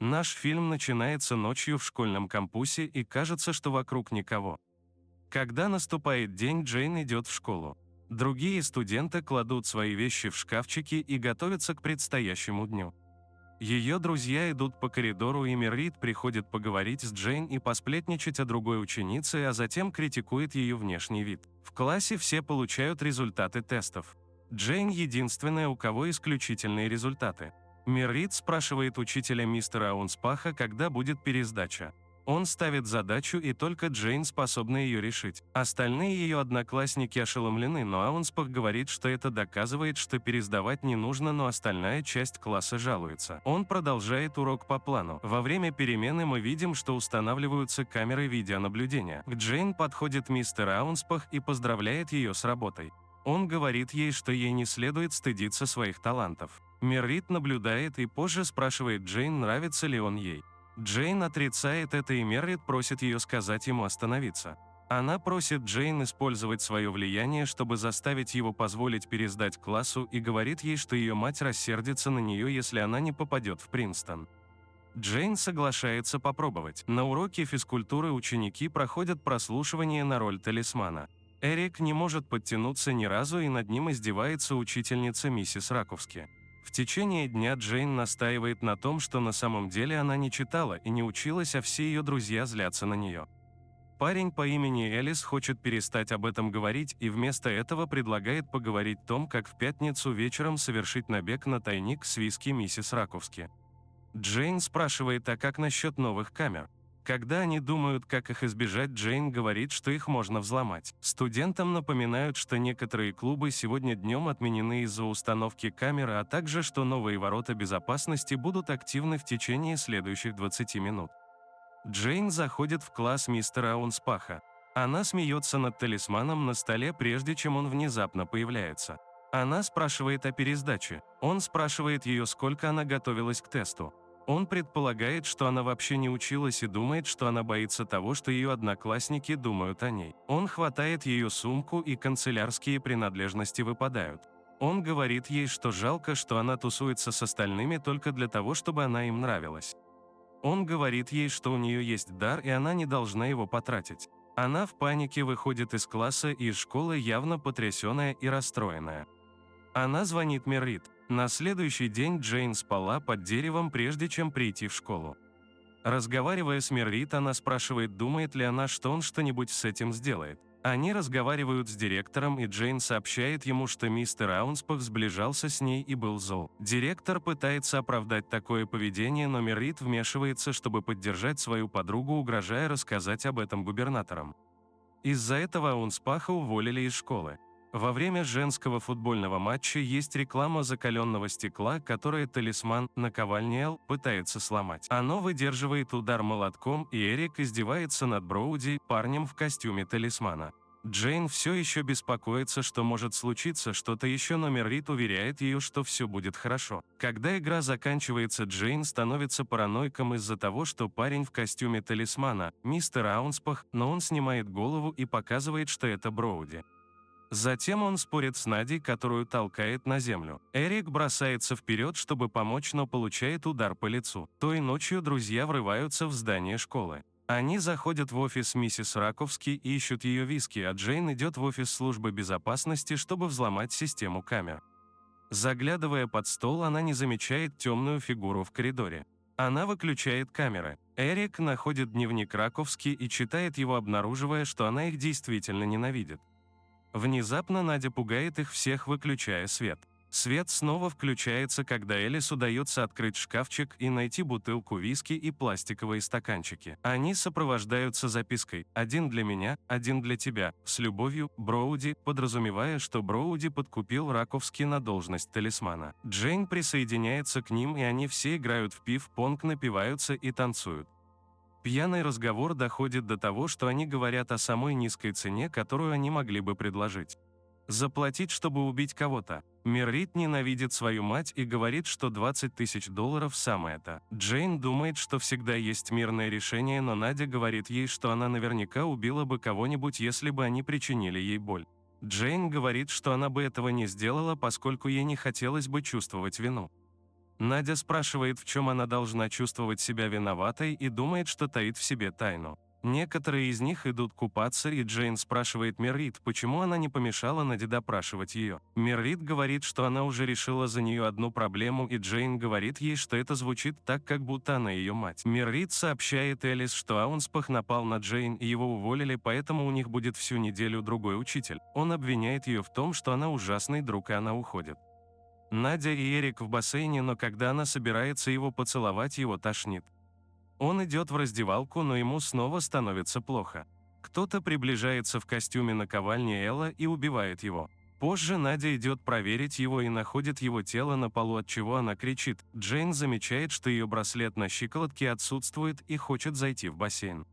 Наш фильм начинается ночью в школьном кампусе и кажется, что вокруг никого. Когда наступает день, Джейн идет в школу. Другие студенты кладут свои вещи в шкафчики и готовятся к предстоящему дню. Ее друзья идут по коридору, и Меррит приходит поговорить с Джейн и посплетничать о другой ученице, а затем критикует ее внешний вид. В классе все получают результаты тестов. Джейн единственная, у кого исключительные результаты. Меррит спрашивает учителя мистера Аунспаха, когда будет пересдача. Он ставит задачу, и только Джейн способна ее решить. Остальные ее одноклассники ошеломлены, но Аунспах говорит, что это доказывает, что пересдавать не нужно, но остальная часть класса жалуется. Он продолжает урок по плану. Во время перемены мы видим, что устанавливаются камеры видеонаблюдения. К Джейн подходит мистер Аунспах и поздравляет ее с работой. Он говорит ей, что ей не следует стыдиться своих талантов. Меррит наблюдает и позже спрашивает Джейн, нравится ли он ей. Джейн отрицает это, и Меррит просит ее сказать ему остановиться. Она просит Джейн использовать свое влияние, чтобы заставить его позволить пересдать классу, и говорит ей, что ее мать рассердится на нее, если она не попадет в Принстон. Джейн соглашается попробовать. На уроке физкультуры ученики проходят прослушивание на роль талисмана. Эрик не может подтянуться ни разу, и над ним издевается учительница миссис Раковски. В течение дня Джейн настаивает на том, что на самом деле она не читала и не училась, а все ее друзья злятся на нее. Парень по имени Элис хочет перестать об этом говорить и вместо этого предлагает поговорить о том, как в пятницу вечером совершить набег на тайник с виски миссис Раковски. Джейн спрашивает, а как насчет новых камер? Когда они думают, как их избежать, Джейн говорит, что их можно взломать. Студентам напоминают, что некоторые клубы сегодня днем отменены из-за установки камеры, а также, что новые ворота безопасности будут активны в течение следующих 20 минут. Джейн заходит в класс мистера Аунспаха. Она смеется над талисманом на столе, прежде чем он внезапно появляется. Она спрашивает о пересдаче. Он спрашивает ее, сколько она готовилась к тесту. Он предполагает, что она вообще не училась, и думает, что она боится того, что ее одноклассники думают о ней. Он хватает ее сумку, и канцелярские принадлежности выпадают. Он говорит ей, что жалко, что она тусуется с остальными только для того, чтобы она им нравилась. Он говорит ей, что у нее есть дар, и она не должна его потратить. Она в панике выходит из класса и из школы, явно потрясенная и расстроенная. Она звонит Меррит. На следующий день Джейн спала под деревом, прежде чем прийти в школу. Разговаривая с Меррит, она спрашивает, думает ли она, что он что-нибудь с этим сделает. Они разговаривают с директором, и Джейн сообщает ему, что мистер Аунспах сближался с ней и был зол. Директор пытается оправдать такое поведение, но Меррит вмешивается, чтобы поддержать свою подругу, угрожая рассказать об этом губернаторам. Из-за этого Аунспаха уволили из школы. Во время женского футбольного матча есть реклама закаленного стекла, которое талисман наковальни Эл пытается сломать. Оно выдерживает удар молотком, и Эрик издевается над Броуди, парнем в костюме талисмана. Джейн все еще беспокоится, что может случиться что-то еще, но Меррит уверяет ее, что все будет хорошо. Когда игра заканчивается, Джейн становится параноиком из-за того, что парень в костюме талисмана – мистер Аунспах, но он снимает голову и показывает, что это Броуди. Затем он спорит с Надей, которую толкает на землю. Эрик бросается вперед, чтобы помочь, но получает удар по лицу. Той ночью друзья врываются в здание школы. Они заходят в офис миссис Раковски и ищут ее виски, а Джейн идет в офис службы безопасности, чтобы взломать систему камер. Заглядывая под стол, она не замечает темную фигуру в коридоре. Она выключает камеры. Эрик находит дневник Раковски и читает его, обнаруживая, что она их действительно ненавидит. Внезапно Надя пугает их всех, выключая свет. Свет снова включается, когда Элис удается открыть шкафчик и найти бутылку виски и пластиковые стаканчики. Они сопровождаются запиской «Один для меня, один для тебя, с любовью, Броуди», подразумевая, что Броуди подкупил Раковски на должность талисмана. Джейн присоединяется к ним, и они все играют в пинг-понг, напиваются и танцуют. Пьяный разговор доходит до того, что они говорят о самой низкой цене, которую они могли бы предложить. Заплатить, чтобы убить кого-то. Меррит ненавидит свою мать и говорит, что $20 000 самое то. Джейн думает, что всегда есть мирное решение, но Надя говорит ей, что она наверняка убила бы кого-нибудь, если бы они причинили ей боль. Джейн говорит, что она бы этого не сделала, поскольку ей не хотелось бы чувствовать вину. Надя спрашивает, в чем она должна чувствовать себя виноватой, и думает, что таит в себе тайну. Некоторые из них идут купаться, и Джейн спрашивает Меррит, почему она не помешала Наде допрашивать ее. Меррит говорит, что она уже решила за нее одну проблему, и Джейн говорит ей, что это звучит так, как будто она ее мать. Меррит сообщает Элис, что Аунспах напал на Джейн, и его уволили, поэтому у них будет всю неделю другой учитель. Он обвиняет ее в том, что она ужасный друг, и она уходит. Надя и Эрик в бассейне, но когда она собирается его поцеловать, его тошнит. Он идет в раздевалку, но ему снова становится плохо. Кто-то приближается в костюме наковальни Элла и убивает его. Позже Надя идет проверить его и находит его тело на полу, от чего она кричит. Джейн замечает, что ее браслет на щиколотке отсутствует, и хочет зайти в бассейн.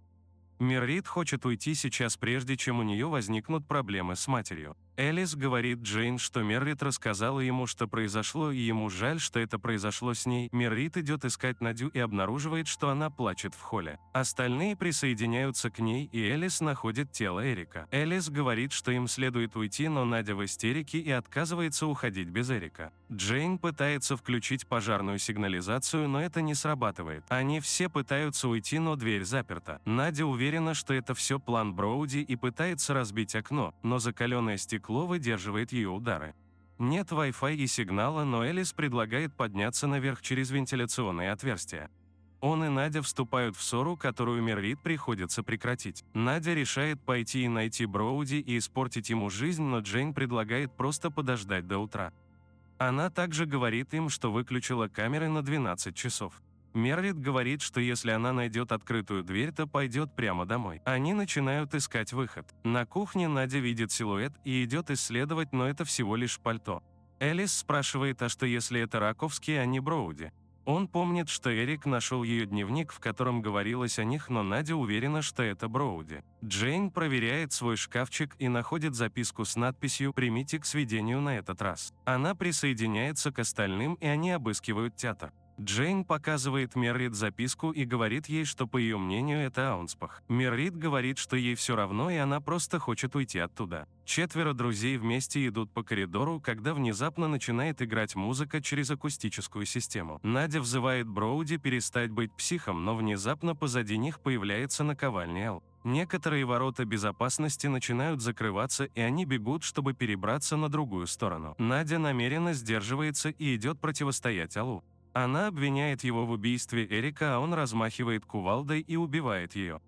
Меррит хочет уйти сейчас, прежде чем у нее возникнут проблемы с матерью. Элис говорит Джейн, что Меррит рассказала ему, что произошло, и ему жаль, что это произошло с ней. Меррит идет искать Надю и обнаруживает, что она плачет в холле. Остальные присоединяются к ней, и Элис находит тело Эрика. Элис говорит, что им следует уйти, но Надя в истерике и отказывается уходить без Эрика. Джейн пытается включить пожарную сигнализацию, но это не срабатывает. Они все пытаются уйти, но дверь заперта. Надя уверена, что это все план Броуди, и пытается разбить окно, но закаленное стекло выдерживает ее удары. Нет Wi-Fi и сигнала, но Элис предлагает подняться наверх через вентиляционные отверстия. Он и Надя вступают в ссору, которую Меррит приходится прекратить. Надя решает пойти и найти Броуди и испортить ему жизнь, но Джейн предлагает просто подождать до утра. Она также говорит им, что выключила камеры на 12 часов. Меррит говорит, что если она найдет открытую дверь, то пойдет прямо домой. Они начинают искать выход. На кухне Надя видит силуэт и идет исследовать, но это всего лишь пальто. Элис спрашивает, а что если это Раковский, а не Броуди? Он помнит, что Эрик нашел ее дневник, в котором говорилось о них, но Надя уверена, что это Броуди. Джейн проверяет свой шкафчик и находит записку с надписью «Примите к сведению на этот раз». Она присоединяется к остальным, и они обыскивают театр. Джейн показывает Меррит записку и говорит ей, что, по ее мнению, это Аунспах. Меррит говорит, что ей все равно, и она просто хочет уйти оттуда. 4 друзей вместе идут по коридору, когда внезапно начинает играть музыка через акустическую систему. Надя взывает Броуди перестать быть психом, но внезапно позади них появляется наковальня Эл. Некоторые ворота безопасности начинают закрываться, и они бегут, чтобы перебраться на другую сторону. Надя намеренно сдерживается и идет противостоять Аллу. Она обвиняет его в убийстве Эрика, а он размахивает кувалдой и убивает ее.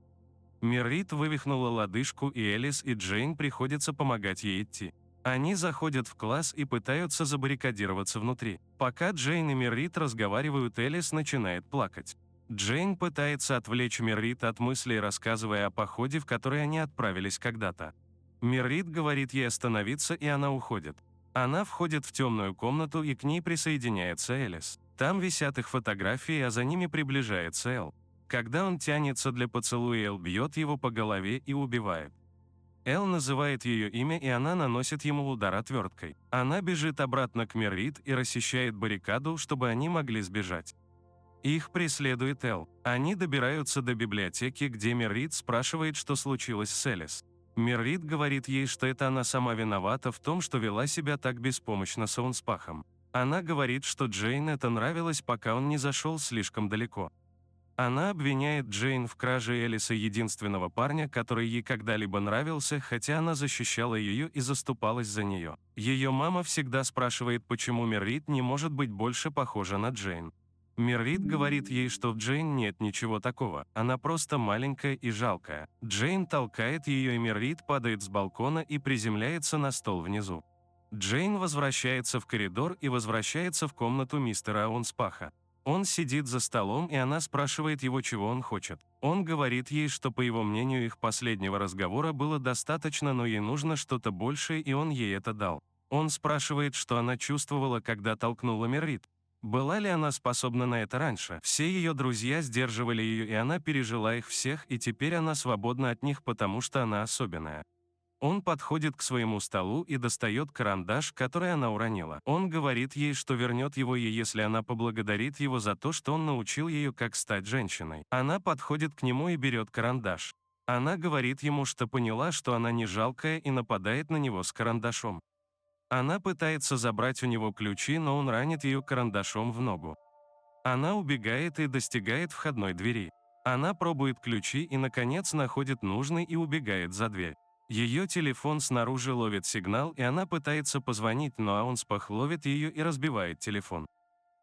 Меррит вывихнула лодыжку, и Элис и Джейн приходится помогать ей идти. Они заходят в класс и пытаются забаррикадироваться внутри. Пока Джейн и Меррит разговаривают, Элис начинает плакать. Джейн пытается отвлечь Меррит от мыслей, рассказывая о походе, в который они отправились когда-то. Меррит говорит ей остановиться, и она уходит. Она входит в темную комнату, и к ней присоединяется Элис. Там висят их фотографии, а за ними приближается Эл. Когда он тянется для поцелуя, Эл бьет его по голове и убивает. Эл называет ее имя, и она наносит ему удар отверткой. Она бежит обратно к Меррит и расчищает баррикаду, чтобы они могли сбежать. Их преследует Эл. Они добираются до библиотеки, где Меррит спрашивает, что случилось с Элис. Меррит говорит ей, что это она сама виновата в том, что вела себя так беспомощно с Аунспахом. Она говорит, что Джейн это нравилось, пока он не зашел слишком далеко. Она обвиняет Джейн в краже Элиса, единственного парня, который ей когда-либо нравился, хотя она защищала ее и заступалась за нее. Ее мама всегда спрашивает, почему Меррит не может быть больше похожа на Джейн. Меррит говорит ей, что в Джейн нет ничего такого, она просто маленькая и жалкая. Джейн толкает ее, и Меррит падает с балкона и приземляется на стол внизу. Джейн возвращается в коридор и возвращается в комнату мистера Аунспаха. Он сидит за столом, и она спрашивает его, чего он хочет. Он говорит ей, что, по его мнению, их последнего разговора было достаточно, но ей нужно что-то большее, и он ей это дал. Он спрашивает, что она чувствовала, когда толкнула Меррит. Была ли она способна на это раньше? Все ее друзья сдерживали ее, и она пережила их всех, и теперь она свободна от них, потому что она особенная. Он подходит к своему столу и достает карандаш, который она уронила. Он говорит ей, что вернет его ей, если она поблагодарит его за то, что он научил ее, как стать женщиной. Она подходит к нему и берет карандаш. Она говорит ему, что поняла, что она не жалкая, и нападает на него с карандашом. Она пытается забрать у него ключи, но он ранит ее карандашом в ногу. Она убегает и достигает входной двери. Она пробует ключи и, наконец, находит нужный и убегает за дверь. Ее телефон снаружи ловит сигнал, и она пытается позвонить, но Аунспах ловит ее и разбивает телефон.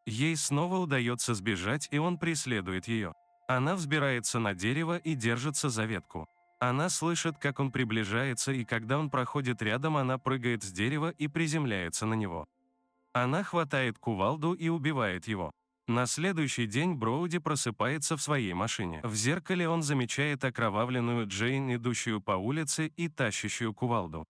Ей снова удается сбежать, и он преследует ее. Она взбирается на дерево и держится за ветку. Она слышит, как он приближается, и когда он проходит рядом, она прыгает с дерева и приземляется на него. Она хватает кувалду и убивает его. На следующий день Броуди просыпается в своей машине. В зеркале он замечает окровавленную Джейн, идущую по улице и тащащую кувалду.